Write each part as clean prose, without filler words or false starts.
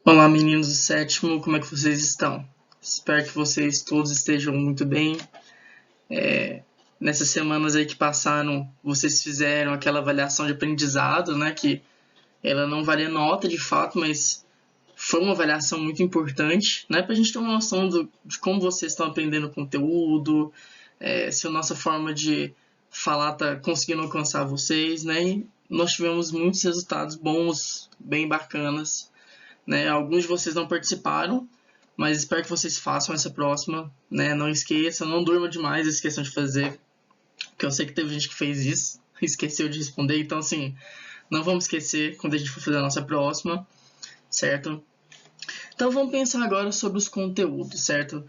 Olá, meninos do sétimo, como é que vocês estão? Espero que vocês todos estejam muito bem. Nessas semanas aí que passaram, vocês fizeram aquela avaliação de aprendizado, né? Que ela não valia nota de fato, mas foi uma avaliação muito importante, né? Para a gente ter uma noção de como vocês estão aprendendo o conteúdo, se a nossa forma de falar está conseguindo alcançar vocês, né? E nós tivemos muitos resultados bons, bem bacanas. Né? Alguns de vocês não participaram, mas espero que vocês façam essa próxima, né? Não esqueçam, não durmam demais, esqueçam de fazer, porque eu sei que teve gente que fez isso, esqueceu de responder, então assim, não vamos esquecer quando a gente for fazer a nossa próxima, certo? Então vamos pensar agora sobre os conteúdos, certo?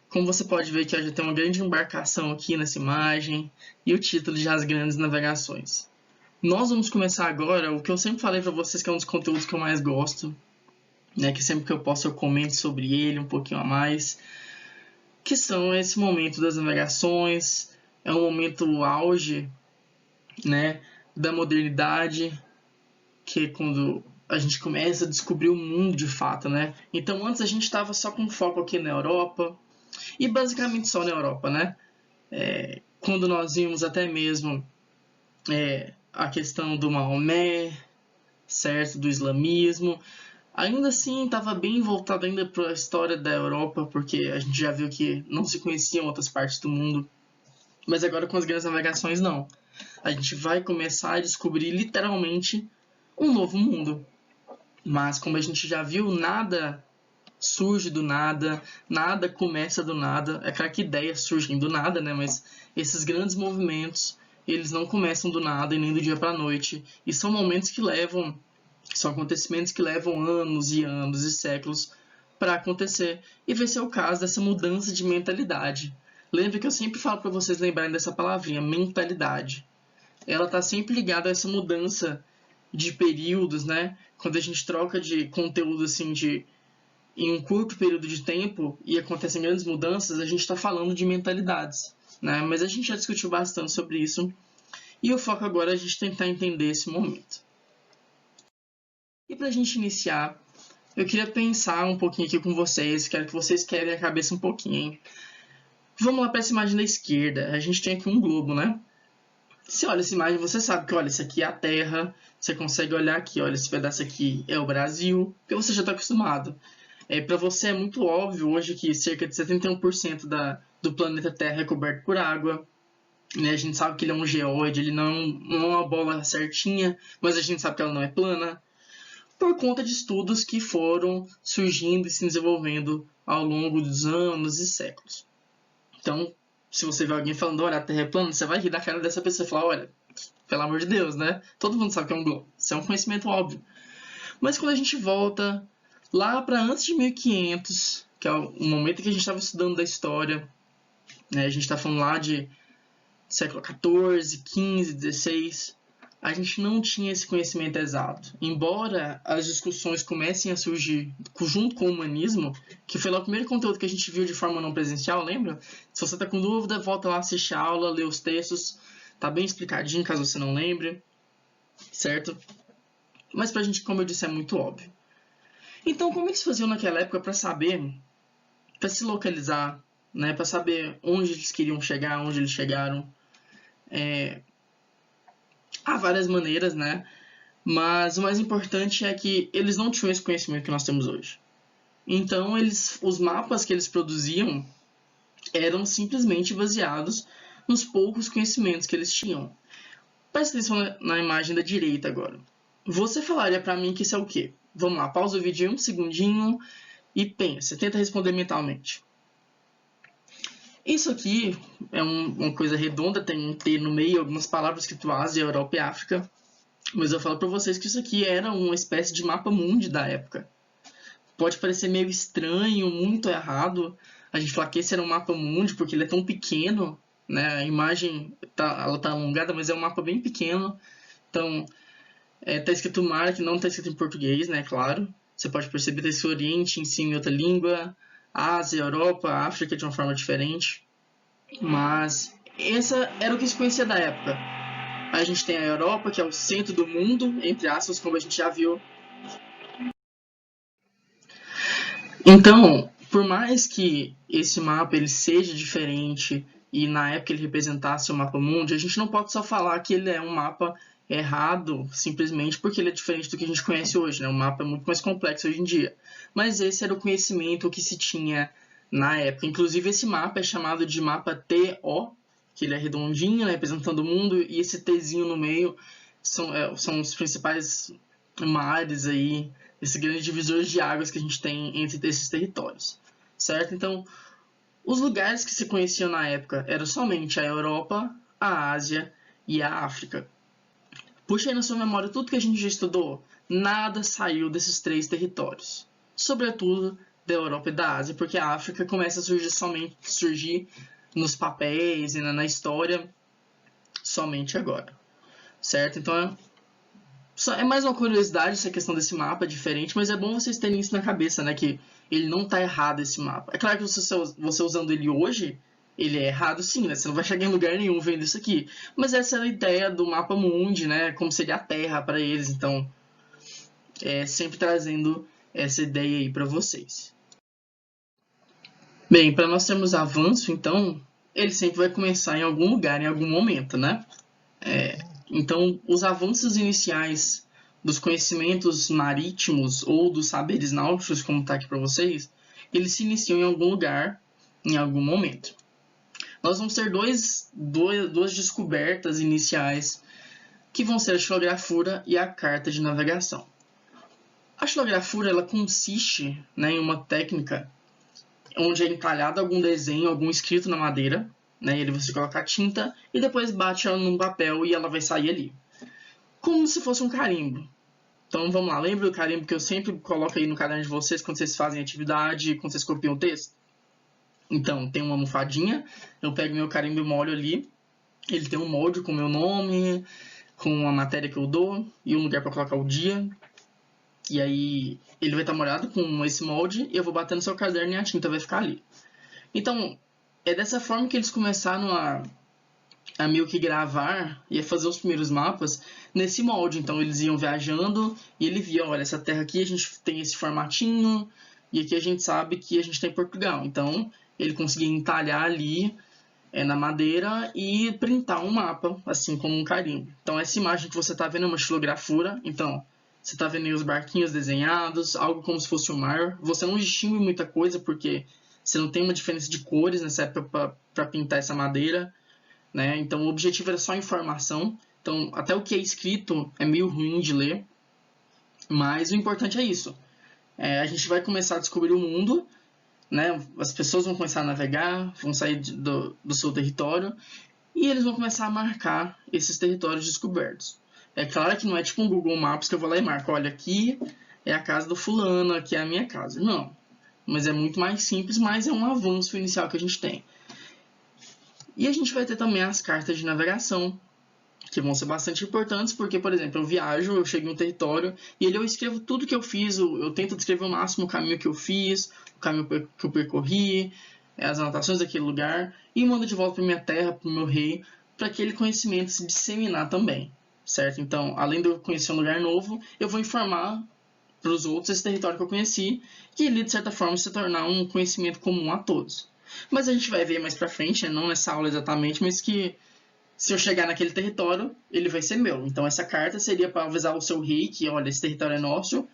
Como você pode ver que já tem uma grande embarcação aqui nessa imagem e o título de As Grandes Navegações. Nós vamos começar agora o que eu sempre falei para vocês que é um dos conteúdos que eu mais gosto, né, que sempre que eu posso eu comento sobre ele um pouquinho a mais, que são esse momento das navegações, é um momento auge, né, da modernidade, que é quando a gente começa a descobrir o mundo de fato, né? Então antes a gente estava só com foco aqui na Europa, e basicamente só na Europa, né? Quando nós vimos até mesmo a questão do Maomé, certo, do islamismo, ainda assim estava bem voltado ainda para a história da Europa, porque a gente já viu que não se conheciam outras partes do mundo. Mas agora com as grandes navegações não. A gente vai começar a descobrir literalmente um novo mundo. Mas como a gente já viu, nada surge do nada, nada começa do nada. É claro que ideias surgem do nada, né? Mas esses grandes movimentos, eles não começam do nada e nem do dia para a noite. E são momentos que levam, são acontecimentos que levam anos e anos e séculos para acontecer. E vai ser o caso dessa mudança de mentalidade. Lembre que eu sempre falo para vocês lembrarem dessa palavrinha, mentalidade. Ela está sempre ligada a essa mudança de períodos, né? Quando a gente troca de conteúdo assim em um curto período de tempo e acontecem grandes mudanças, a gente está falando de mentalidades, né? Mas a gente já discutiu bastante sobre isso e o foco agora é a gente tentar entender esse momento. E para a gente iniciar, eu queria pensar um pouquinho aqui com vocês, quero que vocês quebrem a cabeça um pouquinho, hein? Vamos lá para essa imagem da esquerda, a gente tem aqui um globo, né? Se olha essa imagem, você sabe que, olha, isso aqui é a Terra, você consegue olhar aqui, olha, esse pedaço aqui é o Brasil, porque você já está acostumado. Para você é muito óbvio hoje que cerca de 71% do planeta Terra é coberto por água. Né? A gente sabe que ele é um geóide, ele não é uma bola certinha, mas a gente sabe que ela não é plana, por conta de estudos que foram surgindo e se desenvolvendo ao longo dos anos e séculos. Então, se você vê alguém falando, olha, a Terra é plana, você vai rir da cara dessa pessoa e falar, olha, pelo amor de Deus, né? Todo mundo sabe que é um globo. Isso é um conhecimento óbvio. Mas quando a gente volta lá para antes de 1500, que é o momento que a gente estava estudando da história, né? A gente está falando lá de século XIV, XV, XVI, a gente não tinha esse conhecimento exato. Embora as discussões comecem a surgir junto com o humanismo, que foi lá o primeiro conteúdo que a gente viu de forma não presencial, lembra? Se você está com dúvida, volta lá, assiste a aula, lê os textos, tá bem explicadinho, caso você não lembre, certo? Mas pra gente, como eu disse, é muito óbvio. Então, como eles faziam naquela época para saber, para se localizar, né, para saber onde eles queriam chegar, onde eles chegaram? Há várias maneiras, né? Mas o mais importante é que eles não tinham esse conhecimento que nós temos hoje. Então, os mapas que eles produziam eram simplesmente baseados nos poucos conhecimentos que eles tinham. Presta atenção na imagem da direita agora. Você falaria para mim que isso é o quê? Vamos lá, pausa o vídeo um segundinho e pensa, tenta responder mentalmente. Isso aqui é uma coisa redonda, tem um T no meio, algumas palavras escrito Ásia, Europa e África. Mas eu falo para vocês que isso aqui era uma espécie de mapa mundi da época. Pode parecer meio estranho, muito errado a gente falar que esse era um mapa mundi, porque ele é tão pequeno, né? A imagem ela tá alongada, mas é um mapa bem pequeno. Então, tá escrito mar, que não tá escrito em português, né? Claro. Você pode perceber que esse Oriente em si em outra língua, Ásia, Europa, África de uma forma diferente. Mas essa era o que se conhecia da época. A gente tem a Europa, que é o centro do mundo, entre aspas, como a gente já viu. Então, por mais que esse mapa ele seja diferente e na época ele representasse o mapa mundi, a gente não pode só falar que ele é um mapa errado simplesmente porque ele é diferente do que a gente conhece hoje, né? O mapa é muito mais complexo hoje em dia. Mas esse era o conhecimento que se tinha na época. Inclusive esse mapa é chamado de mapa TO, que ele é redondinho, né, representando o mundo, e esse Tzinho no meio são os principais mares aí, esses grandes divisores de águas que a gente tem entre esses territórios, certo? Então, os lugares que se conheciam na época eram somente a Europa, a Ásia e a África. Puxa aí na sua memória tudo que a gente já estudou. Nada saiu desses 3 territórios. Sobretudo da Europa e da Ásia, porque a África começa a surgir nos papéis e na história somente agora, certo? Então é mais uma curiosidade essa questão desse mapa diferente, mas é bom vocês terem isso na cabeça, né? Que ele não tá errado esse mapa. É claro que você usando ele hoje, ele é errado sim, né? Você não vai chegar em lugar nenhum vendo isso aqui. Mas essa é a ideia do mapa mundi, né? Como seria a Terra para eles. Então, sempre trazendo essa ideia aí para vocês. Bem, para nós termos avanço, então, ele sempre vai começar em algum lugar, em algum momento, né? Então, os avanços iniciais dos conhecimentos marítimos ou dos saberes náuticos, como está aqui para vocês, eles se iniciam em algum lugar, em algum momento. Nós vamos ter duas descobertas iniciais, que vão ser a xilografura e a carta de navegação. A xilografura ela consiste, né, em uma técnica onde é entalhado algum desenho, algum escrito na madeira, né, e você coloca a tinta e depois bate ela num papel e ela vai sair ali. Como se fosse um carimbo. Então vamos lá, lembra do carimbo que eu sempre coloco aí no caderno de vocês quando vocês fazem atividade, quando vocês copiam o texto? Então, tem uma almofadinha, eu pego meu carimbo e molho ali, ele tem um molde com o meu nome, com a matéria que eu dou e um lugar para colocar o dia. E aí ele vai estar molhado com esse molde e eu vou bater no seu caderno e a tinta vai ficar ali. Então, é dessa forma que eles começaram a meio que gravar e a fazer os primeiros mapas nesse molde. Então eles iam viajando e ele via, olha, essa terra aqui a gente tem esse formatinho e aqui a gente sabe que a gente tem Portugal. Então ele conseguia entalhar ali na madeira e printar um mapa, assim como um carimbo. Então essa imagem que você está vendo é uma xilografura. Então você está vendo aí os barquinhos desenhados, algo como se fosse o mar. Você não distingue muita coisa porque você não tem uma diferença de cores nessa época para pintar essa madeira. Né? Então o objetivo era só informação. Então até o que é escrito é meio ruim de ler, mas o importante é isso. A gente vai começar a descobrir o mundo, né? As pessoas vão começar a navegar, vão sair do seu território e eles vão começar a marcar esses territórios descobertos. É claro que não é tipo um Google Maps que eu vou lá e marco, olha, aqui é a casa do fulano, aqui é a minha casa. Não, mas é muito mais simples, mas é um avanço inicial que a gente tem. E a gente vai ter também as cartas de navegação, que vão ser bastante importantes, porque, por exemplo, eu viajo, eu chego em um território e ali eu escrevo tudo que eu fiz, eu tento descrever o máximo o caminho que eu fiz, o caminho que eu percorri, as anotações daquele lugar, e mando de volta para minha terra, para o meu rei, para aquele conhecimento se disseminar também, certo? Então, além de eu conhecer um lugar novo, eu vou informar para os outros esse território que eu conheci, e ele, de certa forma, se tornar um conhecimento comum a todos. Mas a gente vai ver mais para frente, não nessa aula exatamente, mas que se eu chegar naquele território, ele vai ser meu. Então essa carta seria para avisar o seu rei que, olha, esse território é nosso,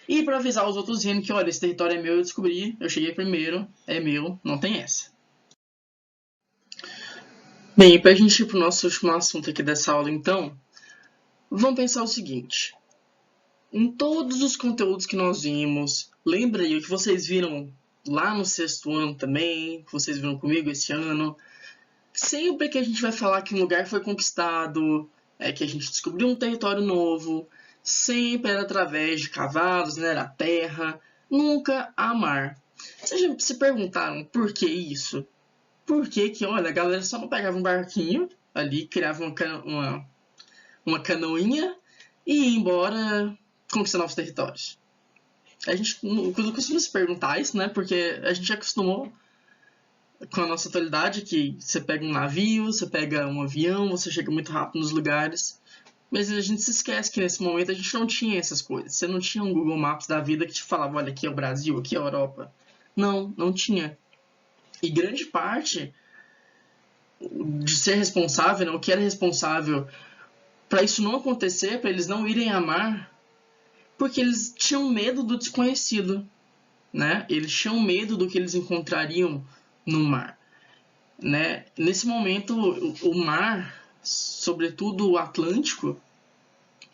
e para avisar os outros reinos que, olha, esse território é meu, eu descobri, eu cheguei primeiro, é meu, não tem essa. Bem, para a gente ir para o nosso último assunto aqui dessa aula, então, vamos pensar o seguinte. Em todos os conteúdos que nós vimos, lembra aí o que vocês viram lá no 6º ano também, que vocês viram comigo esse ano, sempre que a gente vai falar que um lugar foi conquistado, que a gente descobriu um território novo, sempre era através de cavalos, né, era terra, nunca a mar. Vocês já se perguntaram por que isso? Por que que, olha, a galera só não pegava um barquinho ali, criava uma canoinha e ia embora conquistar novos territórios? A gente não costuma se perguntar isso, né, porque a gente já acostumou com a nossa atualidade, que você pega um navio, você pega um avião, você chega muito rápido nos lugares. Mas a gente se esquece que nesse momento a gente não tinha essas coisas. Você não tinha um Google Maps da vida que te falava, olha, aqui é o Brasil, aqui é a Europa. Não, não tinha. E grande parte de ser responsável, né, o que era responsável para isso não acontecer, para eles não irem a mar, porque eles tinham medo do desconhecido, né? Eles tinham medo do que eles encontrariam no mar, né? Nesse momento, o mar, sobretudo o Atlântico,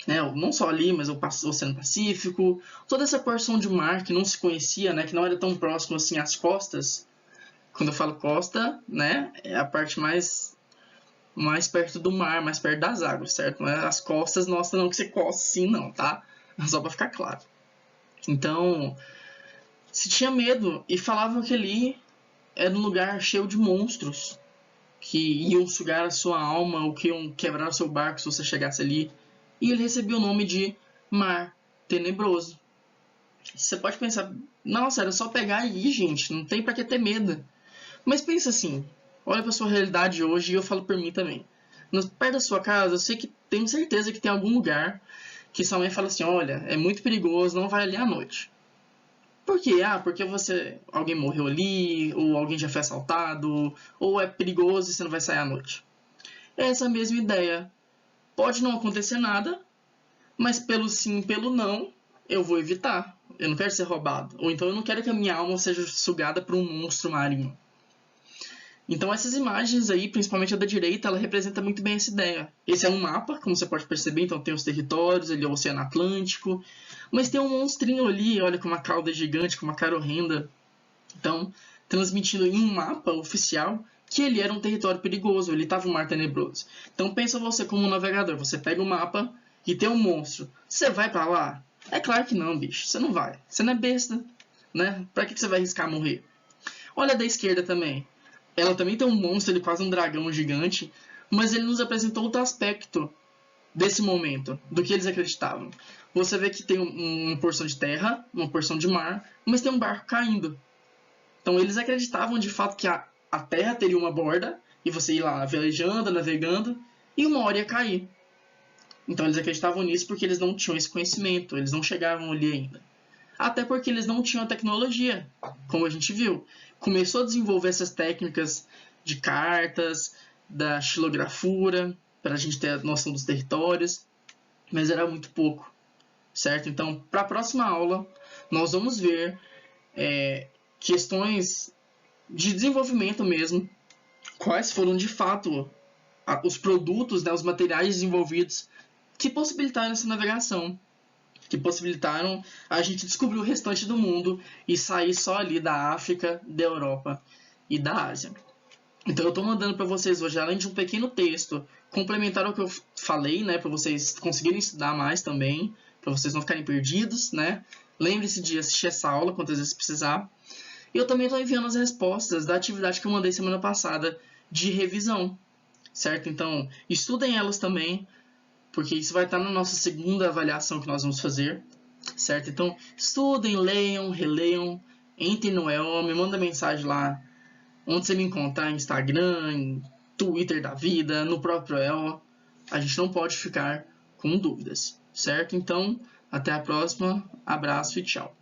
né? Não só ali, mas o Oceano Pacífico, toda essa porção de mar que não se conhecia, né? Que não era tão próximo assim às costas. Quando eu falo costa, né? É a parte mais perto do mar, mais perto das águas, certo? Não é as costas, nossa, não que você costa sim, não, tá? Só pra ficar claro. Então, se tinha medo e falavam que ali era um lugar cheio de monstros que iam sugar a sua alma ou que iam quebrar o seu barco se você chegasse ali. E ele recebeu o nome de Mar Tenebroso. Você pode pensar, nossa, era só pegar e ir, gente, não tem pra que ter medo. Mas pensa assim, olha pra sua realidade hoje e eu falo por mim também. Perto da sua casa, eu sei que tenho certeza que tem algum lugar que sua mãe fala assim, olha, é muito perigoso, não vai ali à noite. Por quê? Ah, porque alguém morreu ali, ou alguém já foi assaltado, ou é perigoso e você não vai sair à noite. É essa mesma ideia. Pode não acontecer nada, mas pelo sim, pelo não, eu vou evitar. Eu não quero ser roubado. Ou então eu não quero que a minha alma seja sugada por um monstro marinho. Então essas imagens aí, principalmente a da direita, ela representa muito bem essa ideia. Esse é um mapa, como você pode perceber, então tem os territórios, ele é o Oceano Atlântico, mas tem um monstrinho ali, olha, com uma cauda gigante, com uma cara horrenda. Então, transmitindo em um mapa oficial que ele era um território perigoso, ele estava um mar tenebroso. Então pensa você como um navegador, você pega o mapa e tem um monstro. Você vai para lá? É claro que não, bicho, você não vai. Você não é besta, né? Para que você vai arriscar morrer? Olha da esquerda também. Ela também tem um monstro, ele quase um dragão gigante, mas ele nos apresentou outro aspecto desse momento, do que eles acreditavam. Você vê que tem uma porção de terra, uma porção de mar, mas tem um barco caindo. Então eles acreditavam de fato que a terra teria uma borda, e você ia lá velejando, navegando, e uma hora ia cair. Então eles acreditavam nisso porque eles não tinham esse conhecimento, eles não chegavam ali ainda. Até porque eles não tinham a tecnologia, como a gente viu. Começou a desenvolver essas técnicas de cartas, da xilografura, para a gente ter a noção dos territórios, mas era muito pouco, certo? Então, para a próxima aula, nós vamos ver questões de desenvolvimento mesmo, quais foram de fato os produtos, né, os materiais desenvolvidos que possibilitaram essa navegação, que possibilitaram a gente descobrir o restante do mundo e sair só ali da África, da Europa e da Ásia. Então eu estou mandando para vocês hoje, além de um pequeno texto, complementar ao que eu falei, né, para vocês conseguirem estudar mais também, para vocês não ficarem perdidos, né? Lembre-se de assistir essa aula quantas vezes precisar. E eu também estou enviando as respostas da atividade que eu mandei semana passada de revisão, certo? Então, estudem elas também, porque isso vai estar na nossa segunda avaliação que nós vamos fazer, certo? Então, estudem, leiam, releiam, entrem no EO, me manda mensagem lá, onde você me encontrar, Instagram, em Twitter da vida, no próprio EO. A gente não pode ficar com dúvidas, certo? Então, até a próxima, abraço e tchau.